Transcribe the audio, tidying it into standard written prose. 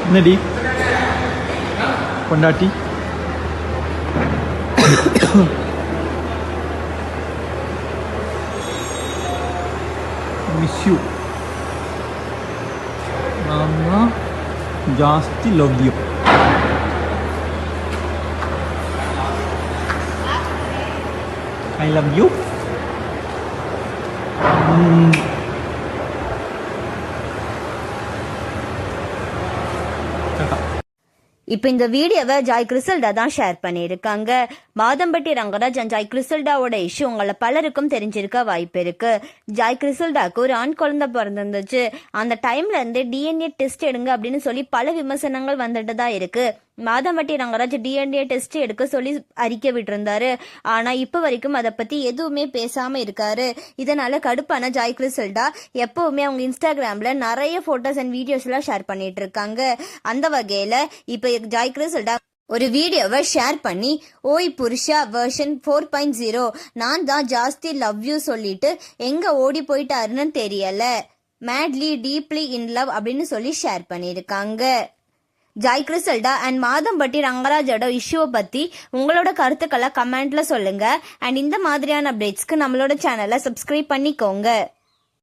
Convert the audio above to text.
என்னடி பொண்டாட்டி miss you. நான் ಜಾಸ್ತಿ love you. I love you. இப்போ இந்த வீடியோவை ஜாய் கிறிசல்டா தான் ஷேர் பண்ணியிருக்காங்க. மாதம்பட்டி ரங்கராஜ் அண்ட் ஜாய் கிறிசல்டாவோட இஷ்யூ உங்களை பலருக்கும் தெரிஞ்சிருக்க வாய்ப்பு இருக்கு. ஜாய் கிறிசல்டாக்கு ஒரு ஆண் குழந்தை பிறந்திருந்துச்சு. அந்த டைம்ல இருந்து டிஎன்ஏ டெஸ்ட் எடுங்க அப்படின்னு சொல்லி பல விமர்சனங்கள் வந்துட்டு தான் இருக்கு. மாதம்பட்டி ரங்கராஜ் டிஎன்ஏ டெஸ்ட் எடுக்க சொல்லி அறிக்கை விட்டுருந்தாரு. ஆனா இப்ப வரைக்கும் அதை பத்தி எதுவுமே பேசாம இருக்காரு. இதனால கடுப்பான ஜாய் கிறிசல்டா எப்பவுமே அவங்க இன்ஸ்டாகிராம்ல நிறைய போட்டோஸ் அண்ட் வீடியோஸ் எல்லாம் ஷேர் பண்ணிட்டு இருக்காங்க. அந்த வகையில இப்ப ஜாய் கிறிசல்டா ஒரு வீடியோவை ஷேர் பண்ணி ஓய் புருஷா வெர்ஷன் 4.0 நான் தான் ஜாஸ்தி லவ் யூ சொல்லிட்டு எங்க ஓடி போயிட்டாருன்னு தெரியல, மேட்லி டீப்லி இன் லவ் அப்படின்னு சொல்லி ஷேர் பண்ணியிருக்காங்க. ஜாய் கிறிசல்டா அண்ட் மாதம்பட்டி ரங்கராஜோட இஷ்யூவை பத்தி உங்களோட கருத்துக்களை கமெண்ட்ல சொல்லுங்க. அண்ட் இந்த மாதிரியான அப்டேட்ஸ்க்கு நம்மளோட சேனலை சப்ஸ்கிரைப் பண்ணிக்கோங்க.